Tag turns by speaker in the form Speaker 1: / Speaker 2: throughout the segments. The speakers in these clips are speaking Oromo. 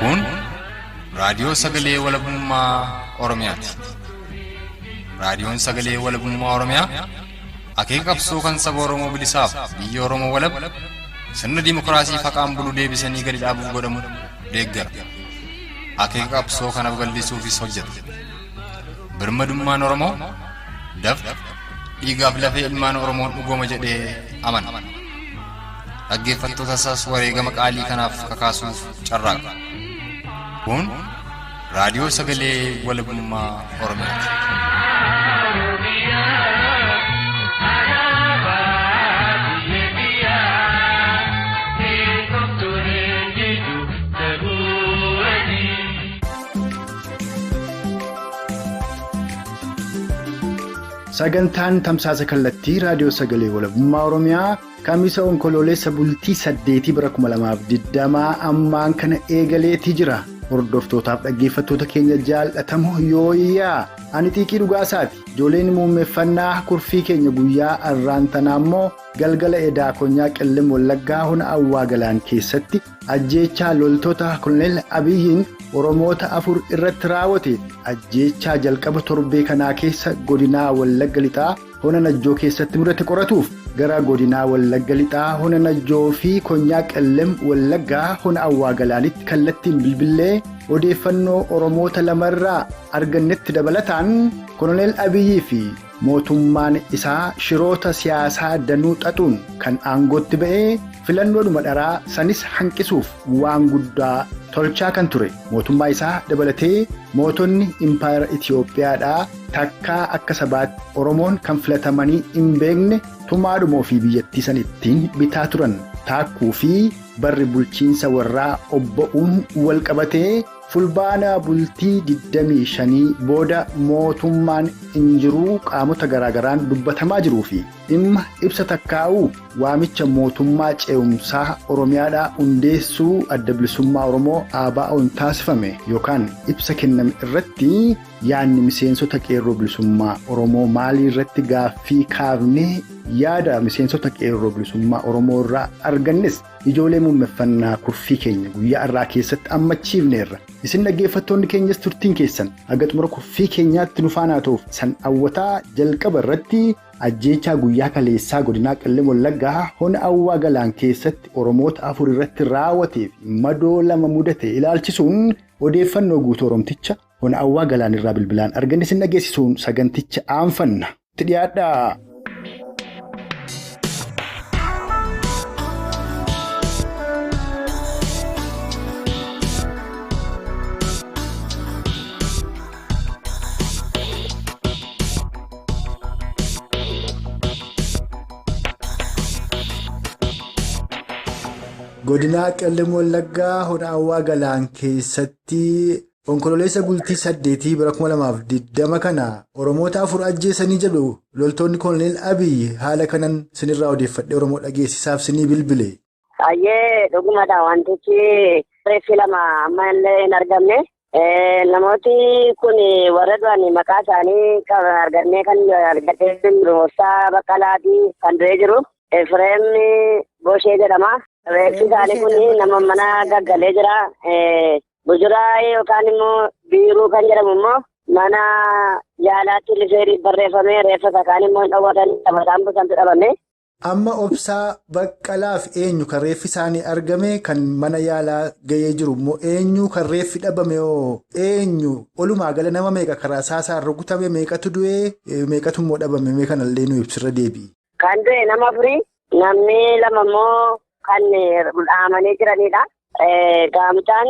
Speaker 1: Kun raadiyoo sagalee walabummaa Oromiyaati. Raadiyoon sagalee walabummaa Oromiyaa akeeka qabsoo kan saba Oromoo bilisaaf biyya Oromoo walab sirna dimokiraasii faqaan bulu deebisanii gadi dhaabuuf godhamu deeggara. Akeeka qabsoo kanaaf gallisuufis hojjeta. Birmadummaan Oromoo dafqa dhiigaaf lafee ilmaan Oromoon dhugooma jedhee amana. Dhaggeeffattoota isaas wareegama qaalii kanaaf kakaasuuf carraaqa. Kun raadiyoo sagalee walabummaa Oromiyaati.
Speaker 2: Sagantaan tamsaasa kallattii raadiyoo sagalee walabummaa Oromiyaa Kamisa onkololeessa bultii 8 bara 2020 ammaan kana eegaleetii jira. Hordoftootaaf dhaggeeffattoota keenya jaallatamoo yooyyaa ani xiiqii dhugaasaati. Ijoolleen muummeffannaa kurfii keenya guyyaa arraantanaa immoo galgala edaa konyaa qellem wallaggaa hona awwaa galaan keessatti ajjeechaa loltoota koloneel Abiyyiin Oromoota 4 irratti raawwate. Ajjeechaa jalqaba torbee kanaa keessa godinaa wallagga lixaa hona najjoo keessatti mudate qoratuuf gara godinaa wallagga lixaa hona najjoo fi konyaa qellem wallaggaa hona awwaa galaanitti kallattiin bilbilee odeeffannoo Oromoota lamarraa argannetti dabalataan koloneel Abiyyii fi mootummaan isaa shiroota siyaasaa danuu xaxuun kan aangootti ba'ee filannoodhuma dharaa sanis hanqisuuf waan guddaa tolchaa kan ture. Mootummaa isaa dabalatee mootonni impaayera Itiyoophiyaadhaa takkaa akka sabaatti Oromoon kan filatamanii hin beekne tumaadhumoo fi biyyattii san ittiin bitaa turan taakkuu fi barri bulchiinsa warraa obba'uun wal qabatee fulbaana bultii 25 booda mootummaan injiruu qaamota garaagaraan dubbatamaa jiruu fi dhimma ibsa takkaa'uu waamicha mootummaa ce'umsaa Oromiyaadhaa hundeessuu adda bilisummaa Oromoo ABO'n taasifame yookaan ibsa kenname irratti yaadni miseensota qeerroo bilisummaa Oromoo maalii irratti gaaffii kaafnee yaada miseensota qeerroo bilisummaa Oromoo irraa argannes ijoollee muummeffannaa kurfii keenya guyyaa irraa keessatti ammachiifneerra. Isin dhaggeeffattoonni keenyas turtiin keessan haga xumura kurfii keenyaatti nu faana ta'uuf san hawwataa jalqaba irratti ajjeechaa guyyaa kaleessaa godinaa qellem wallaggaa hona awwaa galaan keessatti Oromoota 4 irratti raawwateef madoo 2 mudate ilaalchisuun odeeffannoo guutuu Oromticha hona awwaa galaan irraa bilbilaan arganne isin dhageessisuun saganticha aanfanna. Itti dhiyaadhaa. Godinaa qellem wallaggaa hona awwaa galaan keessatti onkololeessa bultii 8 bara 2020 kana Oromoota 4 ajjeesanii jedhu loltoonni koloneel Abiyyi haala kanan sinirraa odeeffadhe Oromoo dhageessisaaf sinii bilbile.
Speaker 3: Baay'ee dhugumadha wantichi reeffi 2 amma illee hin argamne. Namooti kun warra du'an maqaa isaanii argannee kan argatee Roossaa Baqqalaatii kan du'ee jiru Efreem Boshee jedhama. Reeffi isaanii kun nama mana gaggalee jira. Bujuraa yookaan immoo biiruu kan jedhamu immoo mana yaalaatti lifeerii barreeffamee reeffa sakaan immoo hin dhawwatanii taphataan busantu dhabame.
Speaker 2: Amma obsaa Baqqalaaf eenyu kan reeffi isaanii argame kan mana yaalaa ga'ee jiru immoo eenyu kan reeffi dhabame hoo eenyu olumaa gala nama meeqa karaa saasaan rukutame meeqatu du'ee meeqatu immoo dhabame mee kanallee nu ibsirra deebi'i.
Speaker 3: Kan du'e nama 4 namni 2 immoo kan dhaamanii jiranidha. Gaamtaan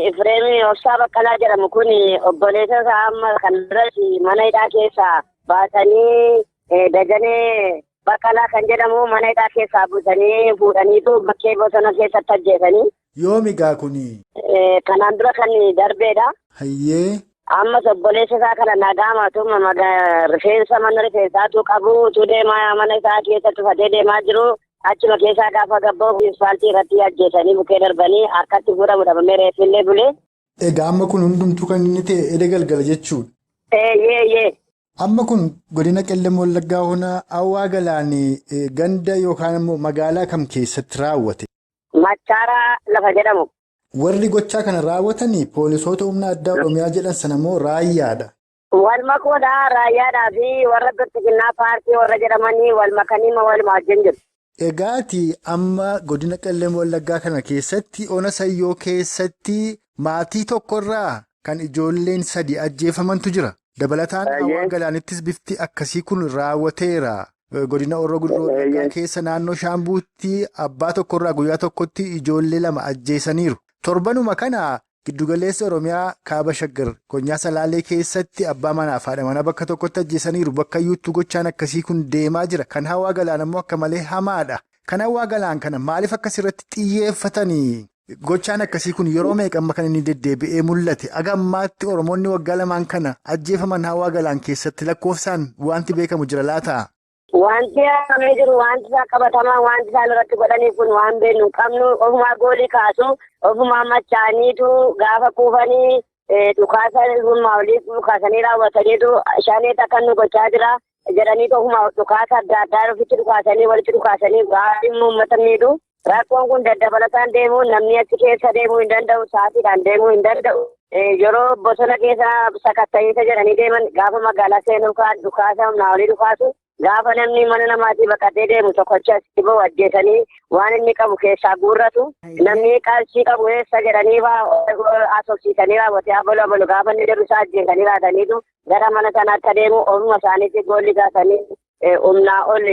Speaker 3: Efreem Obsaa Baqqalaa jedhamu kun obboleessa isaa amma kan duratti mana hidhaa keessaa baasanii Dajanee Baqqalaa kan jedhamu mana hidhaa keessaa buusanii fuudhaniitu bakkee bosona keessatti ajjeesanii.
Speaker 2: Yoomigaa kuni?
Speaker 3: Kanaan dura kan darbeedha.
Speaker 2: Hayyee.
Speaker 3: Ammas obboleessa isaa kana nagaamaatu rifeensa mana rifeensaatu qabu utuu deemaa mana isaa keessatti uffatee deemaa jiru. Achuma keessaa gaafa gabboo isfaaltii irratti ajjeesanii bukkee darbanii harkatti fuudhamu dhabamee reeffillee bulee.
Speaker 2: Egaa amma kun hundumtuu kan inni ta'e edda galgala jechuudha.
Speaker 3: Yee.
Speaker 2: Amma kun godina qellem wallaggaa hona awwaa galaanii ganda yookaan immoo magaalaa kam keessatti raawwate?
Speaker 3: Machaaraa lafa jedhamu.
Speaker 2: Warri gochaa kana raawwatanii poolisoota humna addaa Oromiyaa jedhan sana moo raayyaadha?
Speaker 3: Wal makuudha raayyaadhaa fi warra bilchiginaa paartii warra jedhamanii wal makanii waluma wajjin jiru.
Speaker 2: Egaati amma godina Qellem Wallaggaa kana keessatti ona Sayyoo keessatti maatii tokkorraa kan ijoolleen 3 ajjeefamantu jira. Dabalataan Hawaa Galaanittis bifti akkasii kun raawwateera. Godina Horroo Guduruu Wallaggaa keessa naannoo Shaambuutti abbaa tokkorraa guyyaa tokkotti ijoollee 2 ajjeesaniiru. Torbanuma kana giddugaleessa Oromiyaa Kaaba Shaggar Konyaa Salaalee keessatti abbaa manaa fi haadha manaa bakka tokkotti ajjeesaniiru. Bakka iyyuutti gochaan akkasii kun deemaa jira. Kan Hawaa Galaan ammoo akka malee hamaadha. Kan Hawaa Galaan kana maaliif akkasirratti xiyyeeffatanii? Gochaan akkasii kun yeroo meeqamma kan inni deddeebi'ee mul'ate? Agammaatti Oromoonni waggaa lamaan kana ajjeefaman Hawaa Galaan keessatti lakkoofsaan wanti beekamu jira laata?
Speaker 3: Wanti haamee jiru wanti isaa qabatamaa wanti isaan irratti godhanii kun waan beeknu hin qabnu ofumaa goolii kaasu ofumaa machaaniitu gaafa kuufanii dhukaasa ilmaa olii dhukaasanii raawwataniitu shaaneet akka nu gochaa jira jedhaniitu ofumaa dhukaasa adda addaa ofitti dhukaasanii walitti dhukaasanii gaariin uummata miidhu. Rakkoon kun daddabalataan deemuu namni achi keessa deemuu hin danda'u sa'aatiidhaan deemuu hin danda'u. Yeroo bosona keessa sakatta'iinsa jedhanii deeman gaafa magaalaa seenuu kaan dhukaasa humnaa olii dhukaasu. Gaafa namni mana namaatii baqatee deemu tokkocha asitti bahu ajjeesanii waan inni qabu keessaa guurratu namni qarshii qabu eessa jedhanii haasofsiisanii raawwatee abalu gaafa inni jedhu isaa ajjeesanii raataniitu gara mana sanaatti adeemu ofuma isaaniitti goolli gaasanii humnaa ol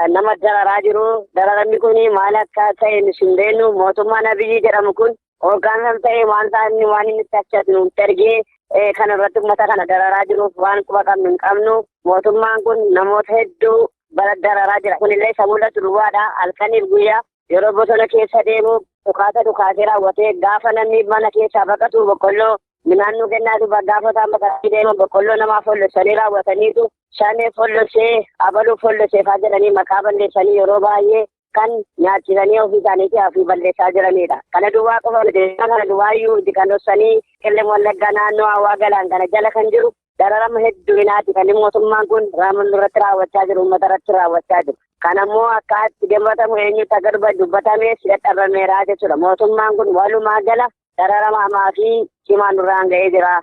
Speaker 3: nama dararaa jiru. Dararamni kun maal akka ta'e hin beeknu mootummaan Abiyyi jedhamu kun hoggansa ta'e waan inni tachatu nutti ergee kan irratti uummata kana dararaa jiruuf waan quba qabnu hin qabnu. Mootummaan kun namoota hedduu dararaa jira. Kunillee isa mul'atu duwwaadha. Halkaniif guyyaa yeroo bosona keessa deemu dhukaasee raawwatee gaafa namni mana keessaa baqatu boqqolloo midhaan nu kennaatu gaafa isaan baqatanii deemu boqqolloo namaa follossanii raawwataniitu shanee follossee abaluu folloseefaa jedhanii maqaa balleessanii yeroo baay'ee kan nyaachisanii ofii isaaniitii fi balleessaa jiranidha. Kana duwwaa qofa kana duwwaayyuu itti kan dhoksanii Qellem Wallaggaa naannoo Hawaa Galaan kana jala kan jiru. Dararama hedduminaati kan mootummaan kun raamonni irratti raawwachaa jiru uummata irratti raawwachaa jiru. Kanammoo akka itti gammatamu eenyutti akka dubbatamee dadhabameera jechuudha. Mootummaan kun walumaa gala dararama hamaa fi cimaan nurraan ga'ee jira.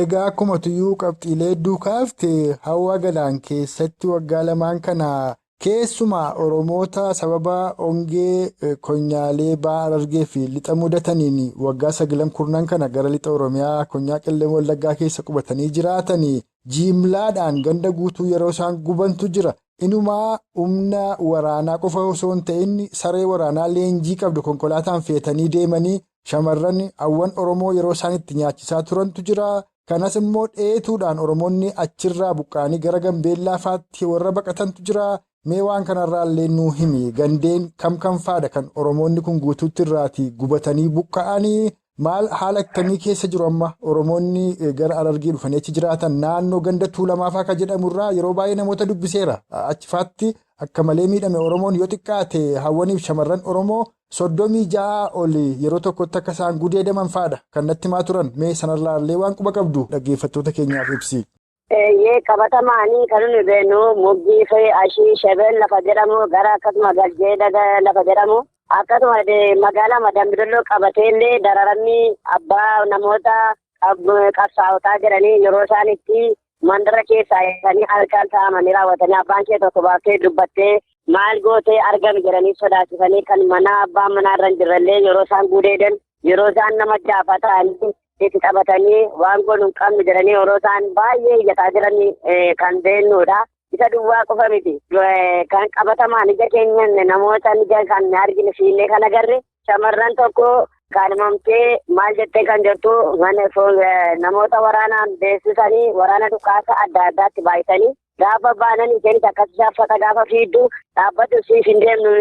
Speaker 2: Egaa akkuma tuyyuu qabxiilee hedduu kaaftee Hawaa Galaan keessatti waggaa lamaan kana keessumaa Oromoota sababa hongee konyaalee ba'aa Harargee fi lixa mudataniin waggaa 9 kurnan kana gara lixa Oromiyaa konyaa Qellem Wallaggaa keessa qubatanii jiraatanii jiimlaadhaan ganda guutuu yeroo isaan gubantu jira. Inumaa humna waraanaa qofa osoo hin ta'in saree waraanaa leenjii qabdu konkolaataan feetanii deemanii shamarran hawwan Oromoo yeroo isaan itti nyaachisaa turantu jira. Kanas immoo dheetuudhaan Oromoonni achirraa buqqaanii gara Gambeellaa faatti warra baqatantu jira. Mee waan kanarraa illee nuu himi gandeen kam faadha kan Oromoonni kun guutuutti irraati gubatanii buqqa'anii maal haala akkamii keessa jiru amma Oromoonni gara Harargee dhufanii achi jiraatan naannoo ganda Tuulamaafaa akka jedhamurraa yeroo baay'ee namoota dubbiseera. Achi faatti akka malee miidhame Oromoon yoo xiqqaate hawwaniif shamarran Oromoo 36 oli yeroo tokkotti akka isaan gudeedaman faadha kan natti himaa turan. Mee sanarraa illee waan quba qabdu dhaggeeffattoota keenyaaf ibsi.
Speaker 3: Qabatamaanii kan nuyi beeknu muggii fi ashii shebeen lafa jedhamu gara akkasuma galgee lafa jedhamu akkasuma magaalaa Madambidoloo qabatee illee dararamni abbaa namoota qabsaa'otaa jedhanii yeroo isaan itti mandara keessaa eeganii halkan taa'amanii raawwatanii abbaan kee tokko baaftee dubbattee maal gootee argame jedhanii sodaachisanii kan mana abbaan manaa irra hin jirrellee yeroo isaan gudeedan yeroo isaan nama jaafa ta'anii itti taphatanii waan godhu hin qabnu jedhanii yeroo isaan baay'ee iyyataa jiran kan beeknudha. Isa duwwaa qofa miti. Kan qabatamaan ija keenya namoota ija kan arginu fiillee kan agarre shamarran tokko kaadhimamtee maal jettee kan jirtu namoota waraanaan beeksisanii waraana dhukaasa adda addaatti baay'isanii gaafa baanan isheenis akkasii uffata gaafa fiiddu dhaabbatu siif hin deemnu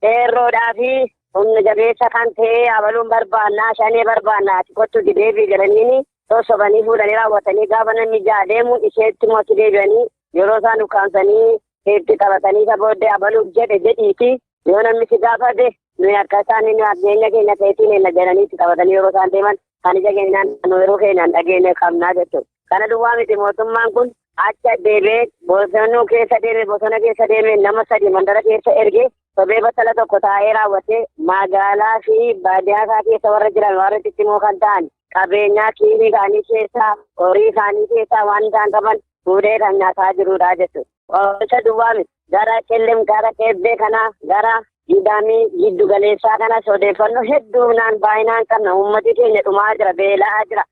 Speaker 3: dheerroodhaa fi humna jabeessa kan ta'e abaluun barbaannaa shanee barbaannaa ati kottu deebii jedhanii sosobanii fuudhanii raawwatanii gaafa namni ja'a deemu isheetti mootti deebi'anii yeroo isaan ukkaamsanii itti taphatanii isa booddee abaluuf jedhe jedhiiti yoo namni si gaafate nuyi akka isaan nageenya keenya ta'eetiin hin jedhanii itti taphatanii yeroo isaan deeman kan ija keenyaan yeroo keenyaan dhageenya qabnaa jechuudha. Kana duwwaa miti mootummaan kun acha deebee bosona keessa deeme nama 3 mandara keessa ergee sobee battala tokko taa'ee raawwatee magaalaa fi baadiyyaa keessa warra jiran warra ciccimoo kan ta'an qabeenyaa kiinii isaanii keessaa horii isaanii keessaa waan isaan qaban fuudhee kan nyaataa jirudha jechuudha. Oomisha duwwaa miti gara qellem gara qeebbee kanaa gara gidaamii giddu galeessaa kanas odeeffannoo hedduunaan baay'inaan qabna. Uummati keenya dhumaa jira beela'aa jira.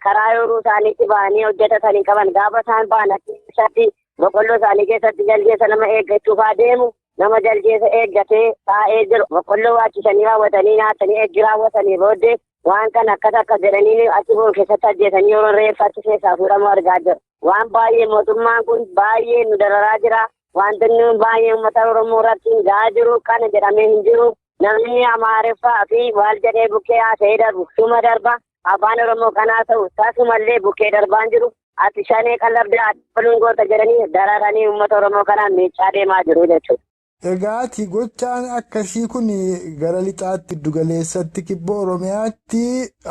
Speaker 3: Karaa yeroo isaaniitti ba'anii hojjetatanii qaban gaafa isaan ba'an keessatti boqqolloo isaanii keessatti jaljeessa nama eeggachuuf adeemu nama jaljeessa eeggatee taa'ee jiru boqqolloo waachisanii raawwatanii nyaatanii eeggi raawwatanii booddee waan kana akkas jedhanii achi boon keessatti ajjeesanii yeroo reeffatti keessaa fuudhamu argaa jiru. Waan baay'ee mootummaan kun baay'ee nu dararaa jira. Wanti nuyi baay'ee uummata Oromoo irratti gahaa jiru kana jedhamee hin jiru. Namni Amaariffaa fi waal jedhee bukkee haasa'ee darbu suma darba. Afaan Oromoo kanaa ta'u taasumallee bukkee darbaan jiru. Ati shanee qallabdee ati baluun goota jedhanii dararanii uummata Oromoo kanaan miichaa deemaa jiru jechuudha.
Speaker 4: Egaati gochaan akkasii kun gara lixaatti giddugaleessatti kibba Oromiyaatti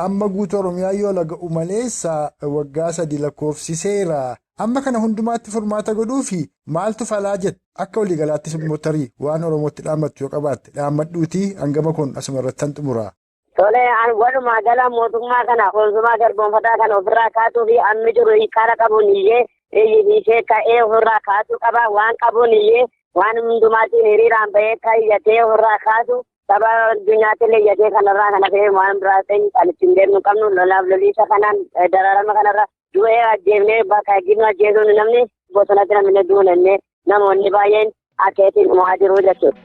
Speaker 4: amma guutuu Oromiyaa yoo laga'u maleessa waggaa 3 lakkoofsiseera. Amma kana hundumaatti furmaata godhuufi maaltu falaa jette akka waliigalaattis immoo tarii waan Oromootti dhaammattu yoo qabaatte dhaammadhuutii hangama kun asuma irratti xumura.
Speaker 3: Tole walumaa gala mootummaa kana konsumaa garboonfataa kana ofirraa kaatuu fi ammi jiru karaa qabuun iyyee ka'ee ofirraa kaasuu qaba. Waan qabuun iyyee waan hundumaatiin hiriiraan bahee kayyatee ofirraa kaasu saba addunyaatti illee iyyatee kanarraa kana ta'e waan biraa ta'e kan ittiin deemnu qabnu lolaaf loliisa kanaan dararama kanarra du'ee ajjeefnee bakka eegginu ajjeesuun namni bosonatti namni duunannee namoonni baay'een akkeetiin dhumaa jiru jechuudha.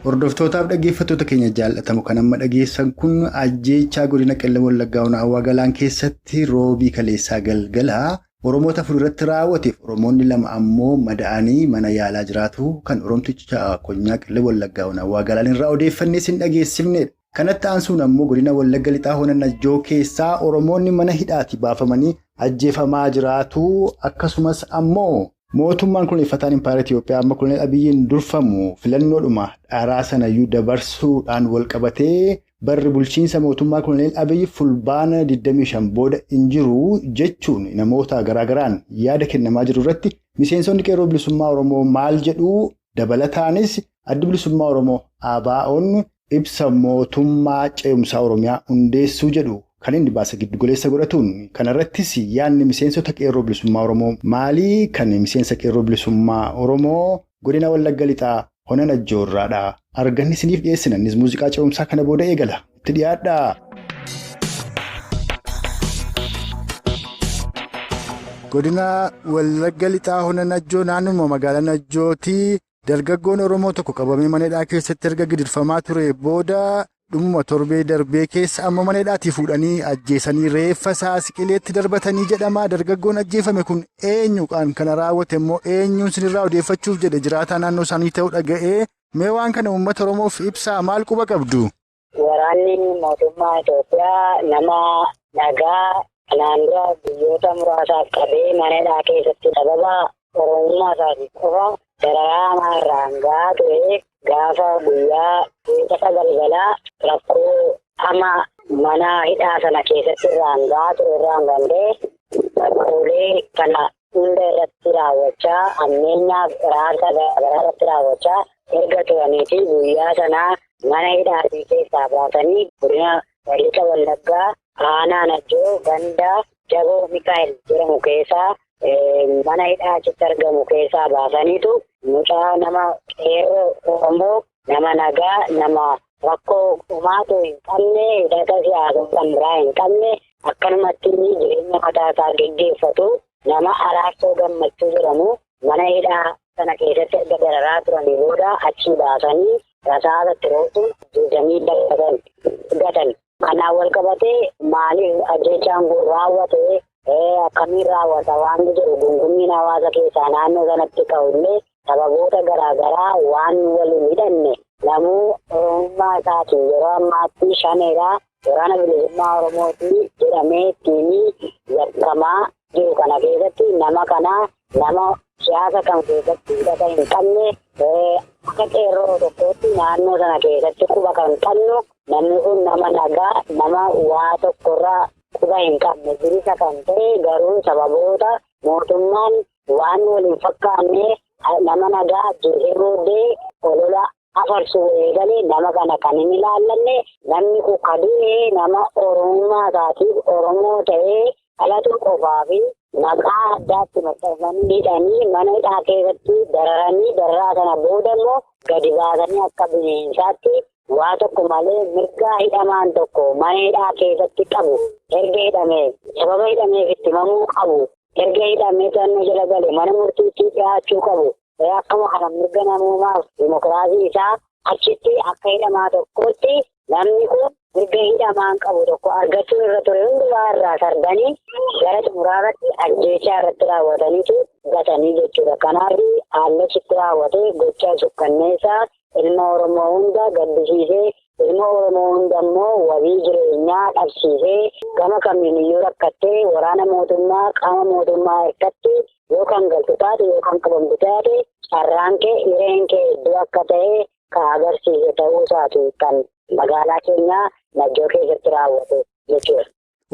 Speaker 2: Hordoftootaaf dhaggeeffattoota keenya jaallatamu kan amma dhageessan kun ajjeechaa godina qellem wallaggaa ona awwaa galaan keessatti roobii kaleessaa galgala Oromoota fuulduratti raawwateef Oromoonni 2 ammoo mada'anii mana yaalaa jiraatu kan Oromticha konyaa qellem wallaggaa ona awwaa galaan irraa odeeffannee sin dhageessifnedha. Kanatti aansuun ammoo godina wallagga lixaa hona najjoo keessaa Oromoonni mana hidhaati baafamanii ajjeefamaa jiraatu akkasumas ammoo mootummaan kunuunfataan impaayera Itiyoophiyaa amma Koloneel Abiyyiin durfamu filannoodhuma dhaaraa sanayyuu dabarsuudhaan walqabatee barri bulchiinsa mootummaa Koloneel Abiyyi fulbaana 25 booda hin jiru jechuun namoota garaagaraan yaada kennamaa jiru irratti miseensonni qeerroo bilisummaa Oromoo maal jedhu dabalataanis addi bilisummaa Oromoo ABO'n ibsa mootummaa ce'umsaa Oromiyaa hundeessuu jedhu. Kan inni baasa giddugoleessa godhatuun kanarrattis yaadni miseensota qeerroo bilisummaa Oromoo maalii kan miseensa qeerroo bilisummaa Oromoo godina wallagga lixaa hona najjoo irraadha. Arganni isiniif dhiyeessinannis muuziqaa ce'umsaa kana booda eegala. Itti dhiyaadhaa. Godina wallagga lixaa hona najjoo naannuma magaalaa najjootii dargaggoon Oromoo tokko qabamee mana hidhaa keessatti erga gidirfamaa ture booda. Dhumuma torbee darbee keessa amma mana hidhaatii fuudhanii ajjeesanii reeffa isaa siqileetti darbatanii jedhama. Dargaggoon ajjeefame kun eenyuudhaan kana raawwate immoo eenyuun sinirraa odeeffachuuf jedhe jiraataa naannoo isaanii ta'uu dhaga'ee mee waan kana uummata Oromoof ibsaa maal quba qabdu?
Speaker 3: Waraanni mootummaa Itoophiyaa nama nagaa kanaan dura biyyoota muraasaaf qabee mana hidhaa keessatti sababa Oromummaa isaatii qofa dararaa maarraan gahaa ture. Gaafa guyyaa keessa galgalaa rakkoo ama mana hidhaa sana keessatti irraan gahaa ture irraan gandee rakkoolee kana hunda irratti raawwachaa ammeenyaaf raarsa garaagaraa irratti raawwachaa erga turaniiti guyyaa sanaa mana hidhaatii keessaa baasanii godina walitti wallaggaa aanaa najjoo ganda jaboo Mikaa'el jedhamu keessaa mana hidhaa achitti argamu keessaa baasaniitu mucaa nama qeerroo Oromoo nama nagaa nama rakkoo uumaatu hin qabne hidhata siyaasaa kan biraa hin qabne akkanumatti jireenya mataa isaa gaggeeffatu nama Araarsoo Gammachuu jedhamu mana hidhaa sana keessatti erga dararaa turanii booda achii baasanii rasaasatti roobsuun duudanii gatan. Kanaan wal qabatee maaliif ajjeechaan kun raawwate akkamiin raawwata waan jedhu gungunniin hawaasa keessaa naannoo sanatti ka'ullee sababoota garaagaraa waan waliin hidhanne namuu Oromummaa isaatiin yeroo ammaatti shaneedhaa waraana bilisummaa Oromootii jedhamee ittiin yakkamaa jiru kana keessatti nama kanaa nama siyaasa kan keessatti hidhata hin qabne akka qeerroo tokkootti naannoo sana keessatti quba kan qabnu namni kun nama nagaa nama waa tokkorraa quba hin qabne bilisa kan ta'e garuu sababoota mootummaan waan waliin fakkaanne nama nagaa jirree olola afarsuu eegalee nama kana kan hin ilaallanne namni kun kadhee nama oromummaa isaatiif oromoo ta'ee dhalatu qofaa fi maqaa addaatti maxxansanii hidhanii mana hidhaa keessatti dararanii dararaa sana booda immoo gadi baasanii akka bineensaatti waa tokko malee mirgaa hidhamaan tokko mana hidhaa keessatti qabu erga hidhamee sababa hidhameef itti himamuu qabu erga hidhamee to'annoo jala gale mana murtiitti dhiyaachuu qabu akkuma kana mirga namoomaaf dimokiraasii isaa achitti akka hidhamaa tokkotti namni kun mirga hidhamaan qabu tokko argachuu irra ture hundumaa irraa sarbanii gara xumuraarratti ajjeechaa irratti raawwataniitu gatanii jechuudha. Kanaaf haallichitti raawwatee gochaa sukkanneessaa ilma Oromoo hunda gaddisiisee ilma Oromoo hunda immoo wabii jireenyaa dhabsiisee gama kamiiniyyuu rakkattee waraana mootummaa qaama mootummaa hirkatti yookaan galtu taate yookaan qabamtu taate carraan kee hireen kee iddoo akka ta'e kan agarsiise ta'uu isaati kan magaalaa keenyaa Najjoo keessatti raawwate jechuudha.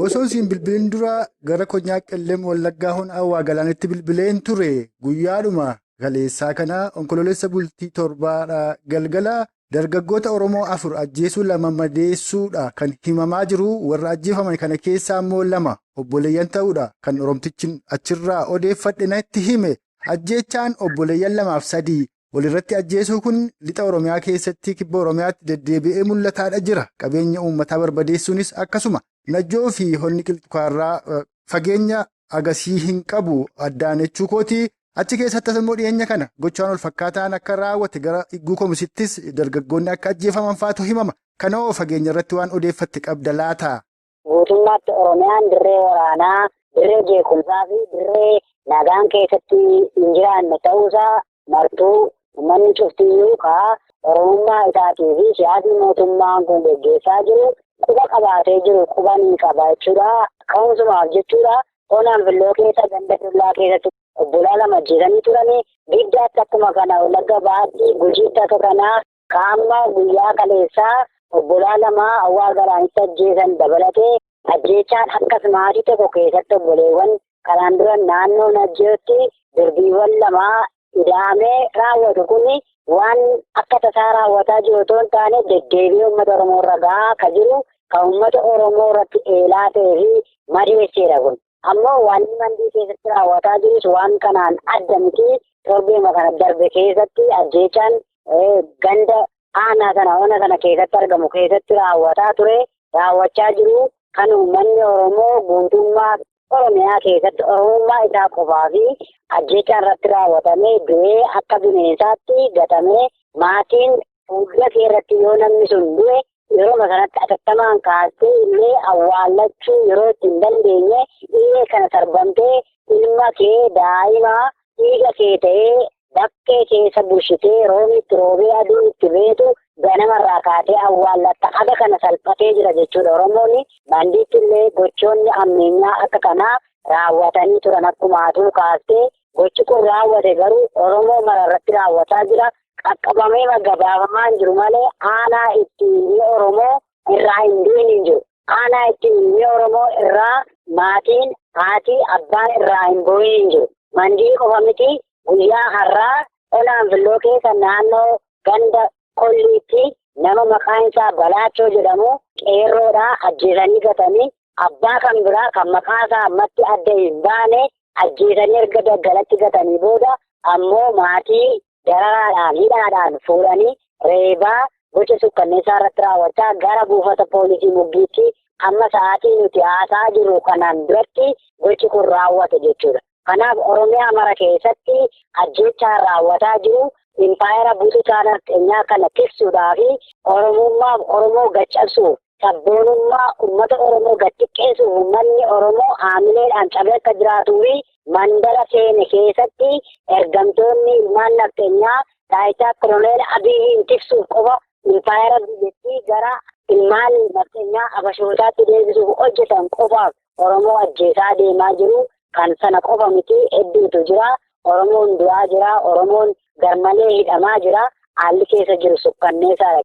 Speaker 4: Osoo isin bilbiliin dura gara Konyaa Qellem Wallaggaa Hon'aa Galaanitti bilbileen ture guyyaadhuma kaleessaa kana onkololeessa bultii 7 galgala dargaggoota Oromoo 4 ajjeesuu 2 madeessuudha kan himamaa jiru warra ajjeefaman kana keessaa immoo 2 obboleeyyan ta'uudha kan Oromtichi achirraa odeeffadhe natti hime ajjeechaan obboleeyyan 2 fi 3 walirratti ajjeesuu kun lixa Oromiyaa keessatti kibba Oromiyaatti deddeebi'ee mul'ataadha jira qabeenya uummataa barbadeessuunis akkasuma Najjoo fi honni qilxukaarraa fageenya agasii hin qabu addaan jechuu kooti achi keessattis immoo dhiyeenya kana gochaan wal fakkaataan akka raawwate gara Igguu Komisittis dargaggoonni akka ajjeefaman faatu himama kanoo fageenya irratti waan odeeffatte qabda laata.
Speaker 3: Guutummaatti Oromiyaan dirree waraanaa dirree jeequmsaa fi dirree nagaan keessatti hin jiraanne ta'uusaa martuu uummanni cuftiyyuu kaa Oromummaa isaatii fi siyaasni mootummaan kun gaggeessaa jiru quba qabaatee jiru quba ni qaba jechuudha. Ka'umsumaaf jechuudha onaan filloo keessa ganda dullaa keessatti obbolaa 2 ajjeesanii turanii biddaatti akkuma kana Wallagga Bahaatti Gujiitti akka kanaa kaamma guyyaa kaleessaa obbolaa 2 Awwaa Galaanitti ajjeesan dabalatee ajjeechaan akkas maatii tokko keessatti obboleewwan kanaan dura naannoo Najjootti durbiiwwan 2 ida'amee raawwatu kun waan akka tasaa raawwataa jiru otoo hin taane deddeebii uummata Oromoo irra gahaa akka jiru kan uummata Oromoo irratti eelaa ta'ee fi madeesseedha kun. Ammoo waan mandii keessatti raawwataa jirus waan kanaan adda miti torbeema kana darbe keessatti ajjeechaan ganda aanaa sana ona sana keessatti argamu keessatti raawwataa ture raawwachaa jiru kan uummanni Oromoo guutummaa Oromiyaa keessatti Oromummaa isaa qofaa fi ajjeechaan irratti raawwatamee du'ee akka bineensaatti gatamee maatiin fuuldura keerratti yoo namni sun du'e yeroo sanatti atattamaan kaastee illee awwaallachuu yeroo itti hin dandeenye illee kana sarbamtee ilma kee daa'ima dhiiga kee ta'ee bakkee keessa bulchitee roomitti roobee aduu itti beetu ganamarraa kaatee awwaallatta aga kana salphatee jira jechuudha. Oromoonni bandiitti illee gochoonni ammeenyaa akka kanaa raawwatanii turan akkuma atuu kaastee gochi kun raawwate garuu Oromoo mara irratti raawwataa jira. Qaqqabamee gabaabamaan jiru malee aanaa ittiin Oromoo irraa hin du'in hin jiru. Aanaa ittiin Oromoo irraa maatiin haati abbaan irraa hin bu'in hin jiru. Mandii qofa miti guyyaa har'aa onaan filloo keessa naannoo ganda kolliitti nama maqaan isaa Balaachoo jedhamu qeerroodhaa ajjeesanii gatanii abbaa kan biraa kan maqaa isaa ammatti adda hin baane ajjeesanii erga daggalatti gatanii booda ammoo maatii dararaadhaan hidhaadhaan fuudhanii reebaa gocha sukkanneessaa irratti raawwachaa gara buufata poolisii Muggiitti amma sa'aatii nuti haasaa jiru kanaan duratti gochi kun raawwate jechuudha. Kanaaf Oromiyaa mara keessatti ajjeechaa raawwataa jiru impaayera butuusaa nafxeenyaa kana tiksuudhaa fi Oromummaaf Oromoo gaccabsuuf sabboonummaa uummata Oromoo xiqqeessuuf uummanni Oromoo haamileedhaan cabee akka jiraatuu fi mandara seene keessatti ergamtoonni ilmaan nafxeenyaa taayitaa koloneel Abiyyiin tiksuuf qofa impaayera biyyattii gara ilmaan nafxeenyaa abashootaatti deebisuuf hojjetan qofaaf Oromoo ajjeesaa deemaa jiru. Kan sana qofa miti hedduutu jira. Oromoon du'aa jira. Oromoon garmalee hidhamaa jira. Haalli keessa jiru sukkanneessaadha.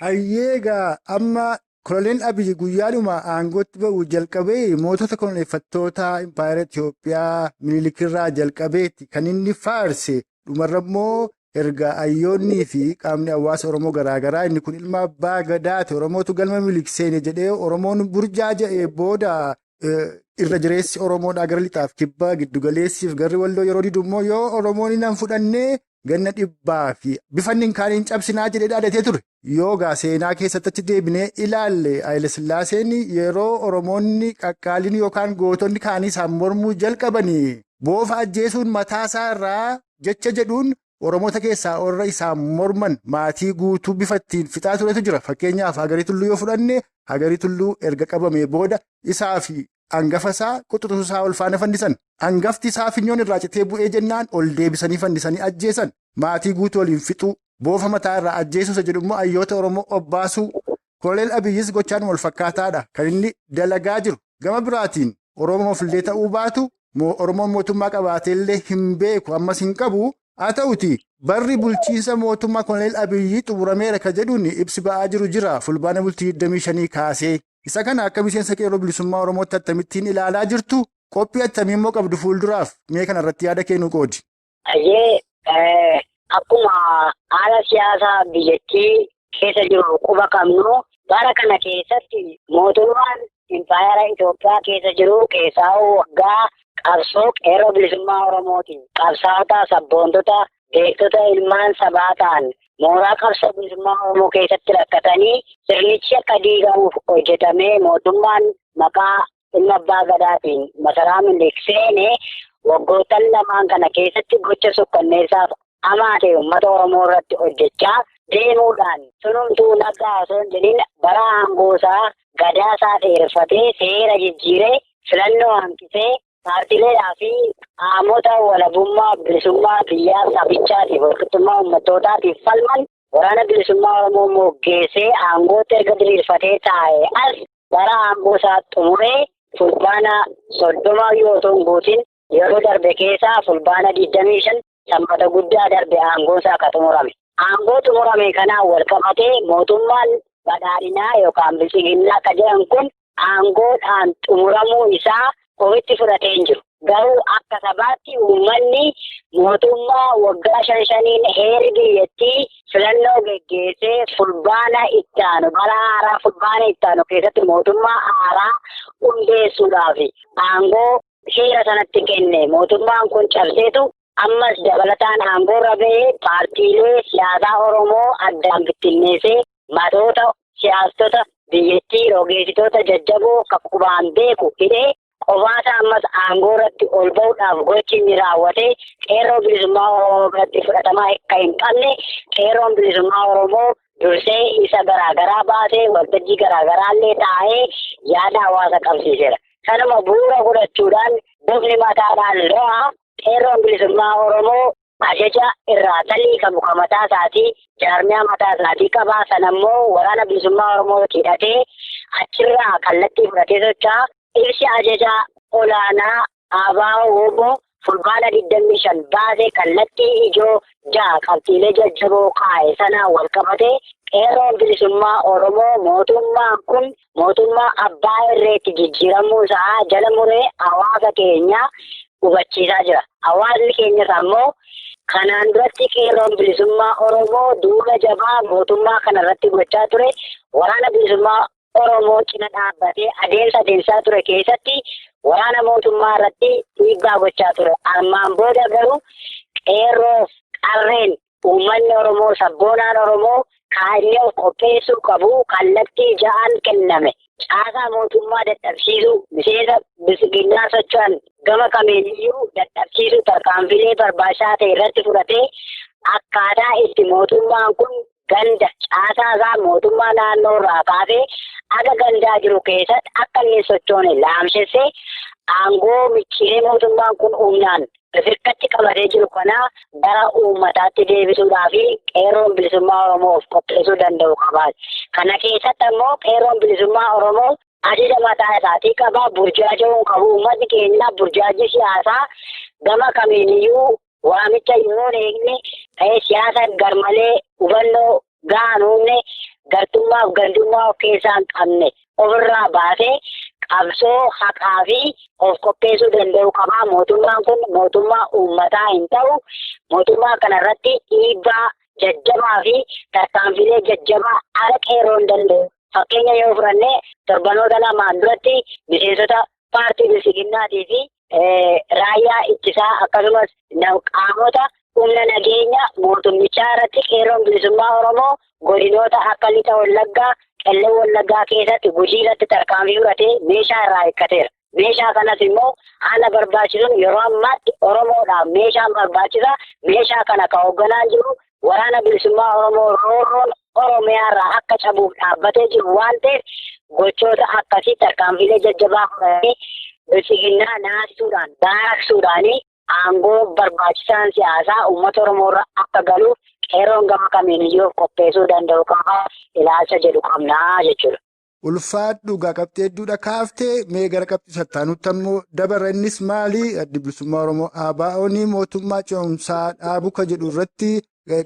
Speaker 4: Hayyeegaa amma Koloneel Abiyyi guyyaadhuma aangootti ba'uu jalqabee mootota koloneeffattoota Impaayera Itoophiyaa Minilikirraa jalqabeeti kan inni faarse dhumarra immoo erga hayyoonnii fi qaamni hawaasa Oromoo garaagaraa inni kun ilma abbaa gadaate Oromootu galma Minilik seene jedhee Oromoon burjaaja'ee booda irra jireessi Oromoodhaa gara lixaaf kibbaa giddugaleessiif garri waldoo yeroo didu immoo yoo Oromoon hin fudhannee ganna 100 fi bifanni kaaniin cabsinaa jedhee dhaadatee ture. Yoogaa seenaa keessatti achi deebinee ilaalle Haayile Sillaaseen yeroo Oromoonni qaqqaaliin yookaan gootonni kaanii isaan mormuu jalqabanii boofa ajjeesuun mataasaa irraa jecha jedhuun Oromoota keessaa warra isaan morman maatii guutuu bifattiin fixaa turetu jira. Fakkeenyaaf Hagarii Tulluu yoo fudhanne Hagarii Tulluu erga qabamee booda isaa fi hangafa isaa quxuxuu isaa ol faana fannisan. Hangafti isaa finyoon irraa citee bu'ee jennaan ol deebisanii fannisanii ajjeesan. Maatii guutuu waliin fixuu boofa mataa irraa ajjeesuusa jedhu immoo hayyoota Oromoo obbaasuu. Koloneel Abiyyis gochaan wal fakkaataadha kan inni dalagaa jiru. Gama biraatiin Oromoof illee ta'uu baatu Oromoon mootummaa qabaateellee hin beeku ammas hin qabu. Haa ta'uti barri bulchiinsa mootummaa Koloneel Abiyyi xumurameera kan jedhuun ibsi ba'aa jiru jira fulbaana bultii 25 kaasee. Isa kana akka miseensa qeerroo bilisummaa Oromootti akkamittiin ilaalaa jirtu qophii akkamii immoo qabdu fuulduraaf mee kanarratti yaada kennuu qoodi.
Speaker 3: Akkuma haala siyaasaa biyyattii keessa jiru quba qabnu bara kana keessatti mootummaan Impaayera Itoophiyaa keessa jiru keessaa waggaa qabsoo qeerroo bilisummaa Oromootiin qabsaa'ota sabboontota beektota ilmaan sabaa ta'an mooraa qabsoo bilisummaa Oromoo keessatti rakkatanii sirnichi akka diigamuuf hojjetamee mootummaan maqaa ilma abbaa gadaatiin masaraa Minilik seene waggoottan lamaan kana keessatti gocha sukkanneessaaf hamaa ta'e uummata Oromoo irratti hojjechaa deemuudhaan sunumtuu nagaa osoo hin jedhin bara aangoosaa gadaasaa dheereffatee seera jijjiiree filannoo hanqisee paartiileedhaa fi qaamota walabummaa bilisummaa biyyaa sabichaatiif walqixxummaa uummattootaatiif falman waraana bilisummaa Oromoo moggeessee aangootti erga diriirfatee taa'e as bara aangoosaa xumuree fulbaana 30 yoo ta'u guutiin yeroo darbe keessaa fulbaana 25 sanbata guddaa darbe aangoosaa akka xumurame. Aangoo xumurame kanaan wal qabatee mootummaan badhaadhinaa yookaan bilchiginnaa akka jedhan kun aangoodhaan xumuramuu isaa ofitti fudhatee hin jiru. Garuu akka sabaatti uummanni mootummaa waggaa 5 heera biyyattii filannoo geggeessee fulbaana itti aanu bara haaraa fulbaana itti aanu keessatti mootummaa haaraa hundeessuudhaaf aangoo heera sanatti kenne mootummaan kun cabseetu ammas dabalataan aangoo rabee paartiilee siyaasaa Oromoo addaan bittinneessee matoota siyaastota biyyattii rogeessitoota jajjaboo qubaan beeku hidhee qofaata ammas aangoo irratti ol ba'uudhaaf gochi inni raawwate qeerroo bilisummaa Oromoo biratti fudhatamaa akka hin qabne qeerroon bilisummaa Oromoo dursee isa garaagaraa baasee waltajjii garaagaraallee taa'ee yaada hawaasa qabsiiseera. Kanuma bu'uura godhachuudhaan bofni mataadhaan lo'a qeerroon bilisummaa Oromoo ajaja irraa talii qabu kan mataa isaatii jaarmiyaa mataa isaatii qabaa sanammoo waraana bilisummaa Oromoo hidhatee achirraa kallattii fudhatee socho'aa. Ibsi ajajaa olaanaa ABO fulbaana 25 baasee kallattii ijoo 6 qabxiilee jajjaboo kaa'e sanaan wal qabatee qeerroon bilisummaa Oromoo mootummaan kun mootummaa abbaa irreetti jijjiiramuu isaa jala muree hawaasa keenya hubachiisaa jira. Hawaasni keenyas ammoo kanaan duratti qeerroon bilisummaa Oromoo duula jabaa mootummaa kanarratti gochaa ture waraana bilisummaa Oromoo cina dhaabbatee adeemsaa ture keessatti waraana mootummaa irratti dhiibbaa gochaa ture. Armaan booda garuu qeerroof qarreen uummanni Oromoo sabboonaan Oromoo kaa'illee of qopheessuu qabu kallattii 6 kenname. Caasaa mootummaa dadhabsiisuu miseensa bilchiginnaa socho'an gama kamiiniyyuu dadhabsiisuu tarkaanfilee barbaachisaa ta'e irratti fudhatee akkaataa itti mootummaan kun ganda caasaa isaa mootummaa naannoo irraa kaasee aga gandaa jiru keessatti akka inni sochoone laamsessee aangoo micciiree mootummaan kun humnaan hirkatti qabatee jiru kana gara uummataatti deebisuudhaa fi qeerroon bilisummaa Oromoo of qopheessuu danda'u qaba. Kana keessatti ammoo qeerroon bilisummaa Oromoo ajaja mataa isaatii qaba. Burjaaja'uun qabu uummatni keenya burjaajii siyaasaa gama kamiiniyyuu waamicha yoo eegne siyaasa garmalee hubannoo gaanuunne gartummaaf gandummaa of keessaa hin qabne ofirraa baasee qabsoo haqaa fi of qopheessuu danda'u qaba. Mootummaan kun mootummaa uummataa hin ta'u. Mootummaa kanarratti dhiibbaa jajjabaa fi tarkaanfilee jajjabaa ala qeeroo hin danda'u. Fakkeenya yoo fudhanne torbanoota lamaan duratti miseensota paartii bilisiginnaatii fi raayyaa ittisaa akkasumas qaamota humna nageenya mootummichaa irratti qeerroon bilisummaa Oromoo godinoota akka lixa Wallaggaa, qellem Wallaggaa keessatti Gujii irratti tarkaanfii fudhatee meeshaa irraa hiikkateera. Meeshaa kanas immoo haala barbaachisuun yeroo ammaatti Oromoodhaaf meeshaan barbaachisa. Meeshaa kana kan hoogganaa jiru waraana bilisummaa Oromoo roorroon Oromiyaa irraa akka cabuuf dhaabbatee jiru waan ta'eef gochoota akkasii tarkaanfilee jajjabaa fudhatee bilisiginnaa naasisuudhaan daaraqsuudhaan aangoo barbaachisaan siyaasaa uummata Oromoo irra akka galuuf qeerroon gama kamiiniyyuu qopheessuu danda'u qaba ilaalcha jedhu qabnaa jechuudha.
Speaker 4: Ulfaadhu qabxii hedduudha kaaftee mee gara qabxii sattaanutti ammoo dabara innis maali? Addi bilisummaa Oromoo ABO'n mootummaa ce'umsaa dhaabuu kan jedhu irratti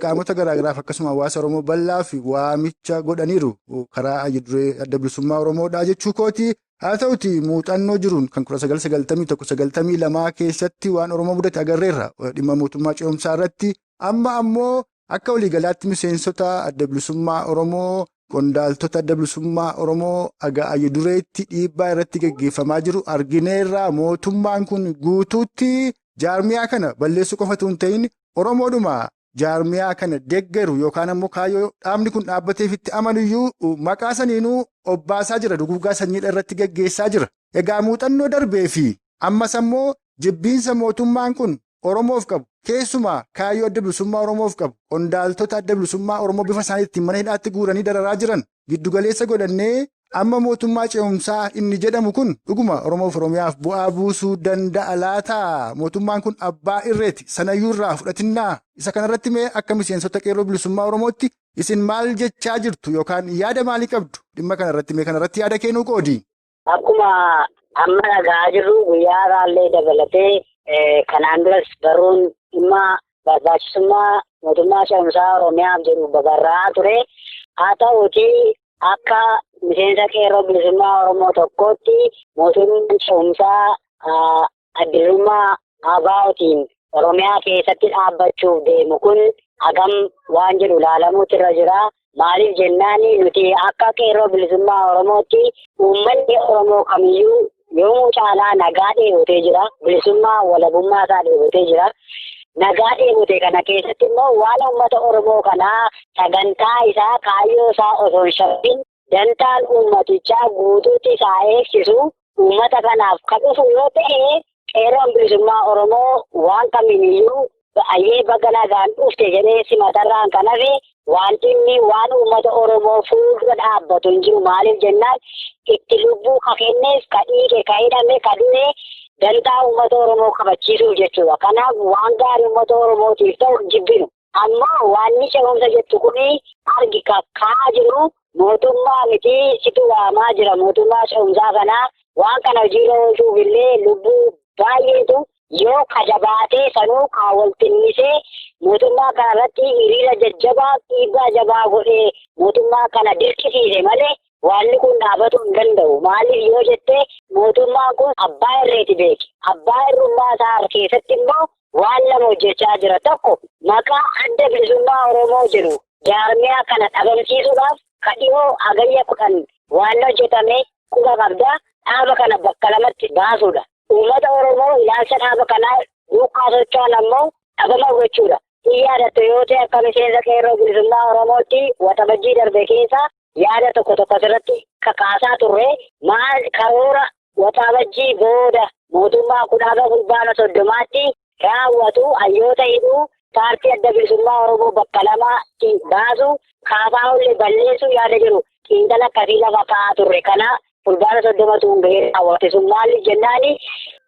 Speaker 4: qaamota garaagaraaf akkasuma hawaasa Oromoo bal'aa fi waamicha godhaniiru karaa duree adda bilisummaa Oromoodhaa jechuu kooti. Haa ta'uti muuxannoo jiruun kan 1991-92 keessatti waan Oromoo mudate agarreerra dhimma mootummaa ce'umsaa irratti. Amma ammoo akka waliigalaatti miseensota adda bilisummaa Oromoo qondaaltota adda bilisummaa Oromoo dureetti dhiibbaa irratti gaggeeffamaa jiru argineerra. Mootummaan kun guutuutti jaarmiyaa kana balleessuu qofatu hin ta'in Oromoodhuma jaarmiyaa kana deeggaru yookaan ammoo kaayyoo dhaabni kun dhaabbateefitti amanuyyuu maqaa saniinuu obbaasaa jira, duguuggaa sanyiidha irratti gaggeessaa jira. Egaa muuxannoo darbee fi ammas ammoo jibbiinsa mootummaan kun Oromoof qabu keessumaa kaayyoo adda bilisummaa Oromoof qabu qondaaltota adda bilisummaa Oromoo bifa isaaniitiin mana hidhaatti guuranii dararaa jiran giddugaleessa godhannee amma mootummaa ce'umsaa inni jedhamu kun dhuguma Oromoof Oromiyaaf bu'aa buusuu danda'a laata? Mootummaan kun abbaa irreeti sanayyuu irraa fudhatinnaa isa kanarratti mee akka miseensota qeerroo bilisummaa Oromootti isin maal jechaa jirtu yookaan yaada maalii qabdu dhimma kanarratti mee kanarratti yaada kennuu qoodi?
Speaker 3: Akkuma amma dhagaa jirru guyyaa raallee dabalatee kanaan duras baruun dhimma barbaachisummaa mootummaa ce'umsaa Oromiyaaf jedhu babarraa ture. Haa ta'uuti akka miseensa qeerroo bilisummaa Oromoo tokkootti mootummaan ce'umsaa addirummaa ABO'tiin Oromiyaa keessatti dhaabbachuuf deemu kun hagam waan jedhu ilaalamuutu irra jira. Maaliif jennaan nuti akka qeerroo bilisummaa Oromootti uummanni Oromoo kamiyyuu yoomuu caalaa nagaa dheebotee jira. Bilisummaa walabummaa isaa dheebotee jira. Nagaa dheebote kana keessatti immoo waan uummata Oromoo kanaa sagantaa isaa kaayyoo isaa osoo hin shabbiin dantaan uummatichaa guutuutti isaa eegsisu uummata kanaaf kan dhufu yoo ta'e qeerroon bilisummaa Oromoo waan kamiiniyyuu baay'ee baga nagaan dhufte jedhee simatarraan kan hafe wanti inni waan uummata Oromoo fuuldura dhaabbatu hin jiru. Maaliif jennaan itti lubbuu ka kennees ka dhiige ka hidhame ka du'e dantaa uummata Oromoo kabachiisuuf jechuudha. Kanaaf waan gaarii uummata Oromootiif ta'u jibbinu. Amma waanni ce'umsa jettu kuni argi kakkaa jiru mootummaa miti situ waamaa jira. Mootummaa ce'umsaa kanaa waan kana hojiirra oolchuuf illee lubbuu baay'eetu yoo kajabaatee sanuu kaawwaltinnisee mootummaa kanarratti hiriira jajjabaa dhiibbaa jabaa godhee mootummaa kana dirqisiise malee waanni kun dhaabatu hin danda'u. Maaliif yoo jettee mootummaan kun abbaa irreeti beeki. Abbaa irrummaa isaa keessatti immoo waan lama hojjechaa jira. Tokko maqaa adda bilisummaa Oromoo jedhu jaarmiyaa kana dhabamsiisuudhaaf kadhiyoo hagayya 10 waan hojjetame quba qabdaa dhaaba kana bakka lamatti baasuudha. Uummata Oromoo ilaalcha dhaaba kanaa duukaa socho'an ammoo dhabama gochuudha. Yaadatte yoo ta'e akka miseensa qeerroo bilisummaa Oromootti waxabajjii darbe keessa yaada tokko asirratti kakaasaa turre maal karoora waxabajjii booda mootummaa kudhaaba fulbaana 30tti raawwatu hayyoota hidhuu paartii adda bilisummaa Oromoo bakka lamaatti baasu kaasaa ollee balleessuu yaada jiru xiinxala akkasii lafa kaa'aa turre. Kana fulbaana 30 gahee raawwate maaliif jennaani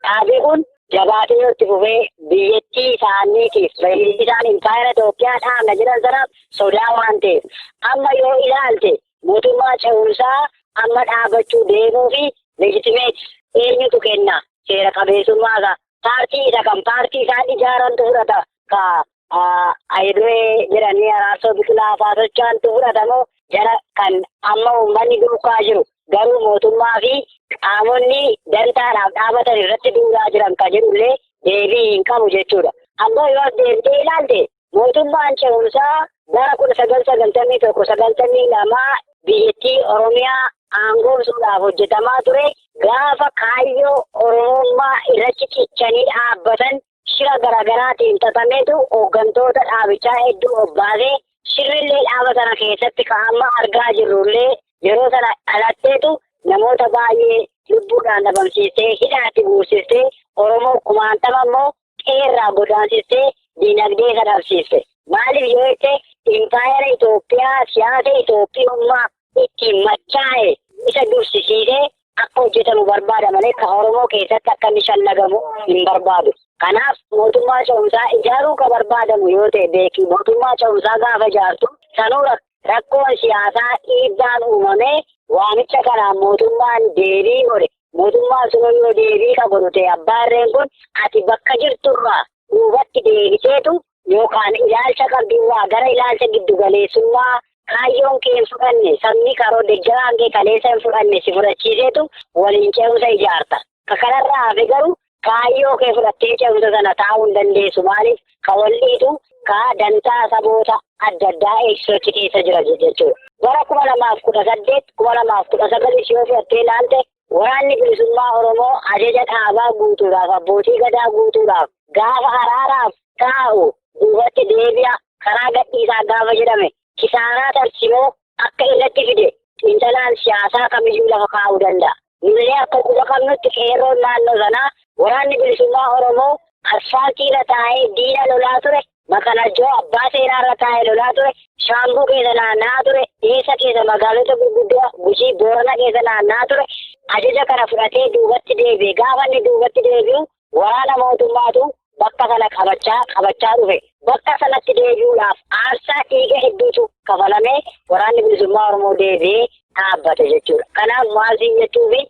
Speaker 3: dhaabii kun jabaatee yoo itti fufee biyyattii isaaniitiif baay'inni isaan impaayera Itoophiyaa dhaabna jedhan sanaaf sodaa waan ta'eef amma yoo ilaalte mootummaa ce'umsaa amma dhaabachuu deemuu fi leejitimeet eenyutu kenna seera qabeessummaa isaa paartii isa kan paartii isaan ijaarantu fudhata ka ayiduu jedhanii araarsoo biqilaa faasochaan fudhatamoo jara kan amma uummanni duukaa jiru garuu mootummaa fi qaamonni dantaadhaaf dhaabatan irratti duulaa jiran kan jedhullee deebii hin qabu jechuudha. Ammoo yoo deemtee ilaalte mootummaan ce'umsaa bara 1991-92 biyyattii Oromiyaa aangoomsuudhaaf hojjetamaa ture gaafa kaayyoo Oromummaa irratti cichanii dhaabbatan shira garaagaraatiin xaxameetu hooggantoota dhaabichaa hedduu obbaasee shirrillee dhaaba sana keessatti ka'amma argaa jirrullee yeroo sana dhalatteetu namoota baay'ee lubbuudhaan dhabamsiistee hidhaatti buusistee Oromoo kumaantama immoo qeerraa godaansistee diinagdee sadhabsiiste. Maaliif yoo jette impaayera Itoophiyaa siyaasa Itoophiyummaa ittiin machaa'e isa dursisiisee akka hojjetamu barbaada malee kan Oromoo keessatti akka inni shallagamu hin barbaadu. Kanaaf mootummaa ce'umsaa ijaaruu kan barbaadamu yoo ta'e beeki mootummaa ce'umsaa gaafa ijaartu sanuu rakkoon siyaasaa dhiibbaan uumamee waamicha kanaan mootummaan deebii godhe mootummaan sun yoo deebii ka godhu ta'e abbaarreen kun ati bakka jirturraa duubatti deebiseetu yookaan ilaalcha qabduurraa gara ilaalcha giddugaleessummaa kaayyoon kee hin fudhanne sabni karoo deeggaraan kee kaleessa hin fudhanne si fudhachiiseetu waliin ce'umsa ijaarta. Ka kanarraa hafe garuu kaayyoo kee fudhattee ce'umsa sana taa'uu hin dandeessu maaliif ka wal'iitu ka dantaa saboota adda addaa eegsisochi keessa jira jechuudha. Bara 2018-2019 yoo fudhattee ilaalte waraanni bilisummaa Oromoo ajaja dhaabaa guutuudhaaf abbootii gadaa guutuudhaaf gaafa araaraaf taa'u duubatti deebi'a karaa gadhiisaa gaafa jedhame kisaaraa tarsimoo akka irratti fide xiinxalaan siyaasaa kamiyyuu lafa kaa'uu danda'a. Nullee akka quba qabnutti qeerroon naannoo sanaa waraanni bilisummaa Oromoo asfaaltiirra taa'ee diina lolaa ture. Makalajjoo abbaa seeraarra taa'ee lolaa ture. Shaambuu keessa naanna'aa ture. Dhiyeessa keessa magaalota gurguddoo Gujii Boorana keessa naanna'aa ture. Ajaja kana fudhatee duubatti deebi'e. Gaafa inni duubatti deebi'u waraana mootummaatu bakka sana qabachaa dhufe. Bakka sanatti deebi'uudhaaf aarsaa dhiiga hedduutu kafalamee waraanni bilisummaa Oromoo deebi'ee dhaabbate jechuudha. Kanaaf maal jechuufi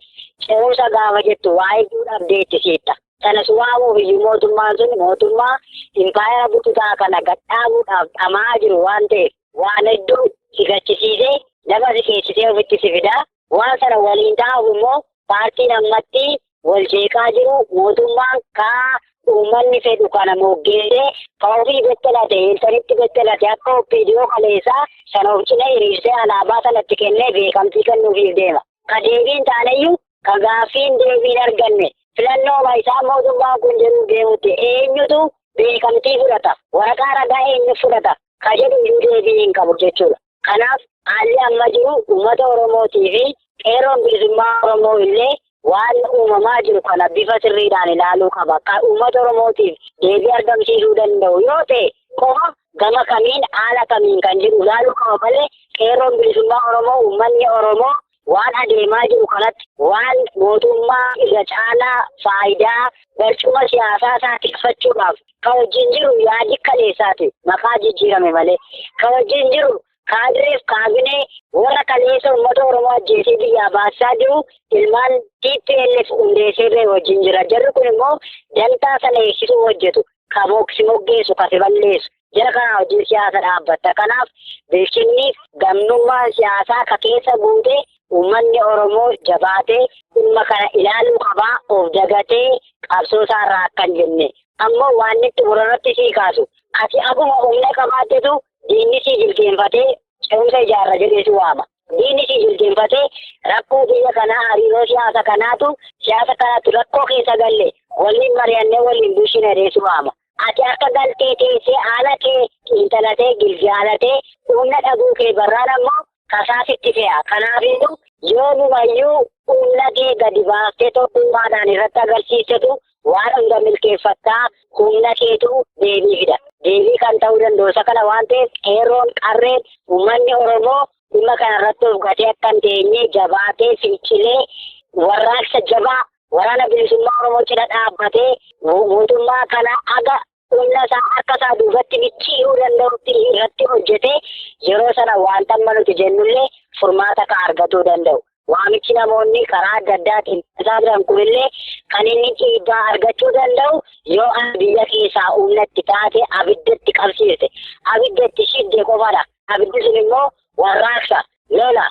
Speaker 3: ce'umsa gaafa jettu waa hedduudhaaf deettisiitta. Kanas waamuuf iyyuu mootummaan sun mootummaa impaayera bututaa kana gadhaabuudhaaf dhamaa jiru waan ta'eef waan hedduu sigachisiisee lafa si keessisee ofitti si fidaa. Waan sana waliin taa'uuf immoo paartiin ammatti wal jeeqaa jiru mootummaan kaa uummanni fedhu kana moggeessee ka ofii bettelate iltanitti bettelate akka OPDO kaleessaa sana of cina hiriirsee alaabaa sanatti kennee beekamtii kennuufiif deema. Ka deebiin taaneyyuu ka gaaffiin deebiin arganne filannoo isaa mootummaan kun jedhu deemutti eenyutu beekamtii fudhata waraqaa ragaa eenyu fudhata ka jedhu iyyuu deebii hin qabu jechuudha. Kanaaf haalli amma jiru uummata Oromootii fi qeerroon bilisummaa Oromoo illee waan uumamaa jiru kana bifa sirriidhaan ilaaluu qaba. Kan uummata Oromootiif deebii argamsiisuu danda'u yoo ta'e qofa gama kamiin haala kamiin kan jiru ilaaluu qaba malee qeerroon bilisummaa Oromoo uummanni Oromoo waan adeemaa jiru kanatti waan mootummaa irra caalaa faayidaa barcuma siyaasaa isaa tikfachuudhaaf kan wajjin jiru yaadi kaleessaati maqaa jijjiirame malee kan wajjin jiru kaadireef kaabinee warra kaleessa uummata Oromoo ajjeesee biyyaa baasaa jiru ilmaan TPLF hundeessee wajjin jira. Jarri kun immoo dantaa sana eegsisuu hojjetu kan moggeessu kan balleessu jara kana wajjin siyaasa dhaabbatta. Kanaaf beeksifniif gamnummaan siyaasaa ka keessa guutee uummanni Oromoo jabaatee dhimma kana ilaaluu qabaa of dagatee qabsoo isaarraa akka hin jenne. Ammoo waan itti burarratti sii kaasu ati akkuma humna qabaattetu diinni sii jilgeenfatee ce'umsa ijaarra jedhee si waama. Diinni sii jilgeenfatee rakkoo biyya kanaa hariiroo siyaasa kanaatu rakkoo keessa galle waliin mari'annee waliin bulchina jedhee si waama. Ati akka galtee teessee haala kee xiinxalatee gilgaalatee humna dhabuu kee barraan ammoo kasaasitti fe'a. Kanaafiyyuu yoo numayyuu humna kee gadi baaftee tokkummaadhaan irratti agarsiisetu waan hunda milkeeffattaa humna keetu deebii fida. Deebii kan ta'uu danda'u isa kana waan ta'eef qeerroon qarreen uummanni Oromoo dhimma kana irratti of gatee akka hin teenye jabaatee fincilee warraaqsa jabaa waraana bilisummaa Oromoo cina dhaabbatee mootummaa kana aga humna isaa harka isaa duubatti micciiruu danda'utti irratti hojjetee yeroo sana wanta amma nuti jennullee furmaata ka argatuu danda'u. waamichi namoonni karaa adda addaatiin isaa jiran kunillee kan inni dhiibbaa argachuu danda'u yoo biyya keessaa humnatti taate abiddatti qabsiiste abiddatti shidde qofaadha. Abiddi sun immoo warraaqsa lola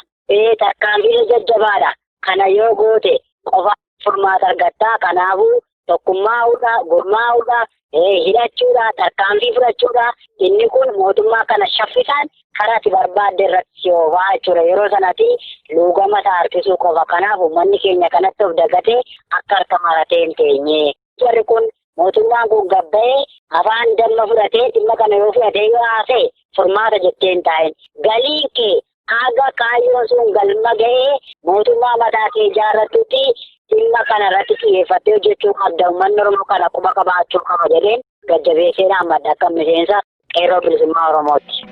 Speaker 3: tarkaanfii jajjabaadha. Kana yoo goote qofa furmaata argattaa. Kanaafuu tokkummaa'uudha, gurmaa'uudha, hidhachuudha, tarkaanfii fudhachuudha. Inni kun mootummaa kana shaffisaan karaa itti barbaadde irratti oofaa jechuudha. Yeroo sanatti luugama isaa harkisuu qofa. Kanaaf uummanni keenya kanatti of dagatee akka harka maratee hin teenye. Jarri kun mootummaan kun gabba'ee afaan damma fudhatee dhimma kana yoo fudhatee yoo haasa'e furmaata jettee hin taa'in. Galiin kee aga kaayyoon sun galma ga'ee mootummaa mataa kee ijaarratutti dhimma kana irratti xiyyeeffattee hojjechuu qabda. Uummanni Oromoo kana quba qabaachuu qaba jedheen gajjabeessee dhaammadha akka miseensa qeerroo bilisummaa Oromooti.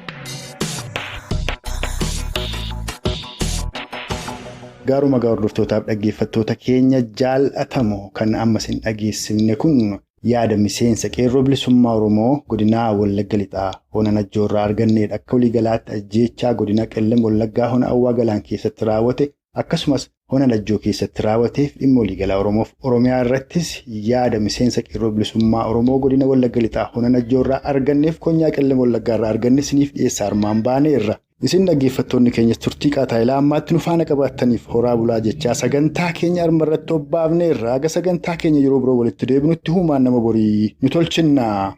Speaker 2: Gaaruma hordoftootaafi dhaggeeffattoota keenya jaallatamoo kan ammas hin dhageessifne kun yaada miseensa qeerroo bilisummaa Oromoo godina Wallagga Lixaa Ona Najjoorraa arganneedha. Akka waliigalaatti ajjeechaa godina Qellem Wallaggaa Ona Awwaa Galaan keessatti raawwate akkasumas Ona Najjoo keessatti raawwateef dhimma waliigalaa Oromoof Oromiyaa irrattis yaada miseensa qeerroo bilisummaa Oromoo godina Wallagga Lixaa Ona Najjoorraa arganneef konyaa Qellem Wallaggaarraa arganne isiniif dhiyeessaa armaan baaneerra. Isin dhaggeeffattoonni keenya turtii qaataayilaa ammaatti nu faana qabaattaniif horaa bulaa jechaa sagantaa keenya armarratti obbaafneerra. Aga sagantaa keenya yeroo biroo walitti deebinutti huumaan nama borii nu tolchinnaa.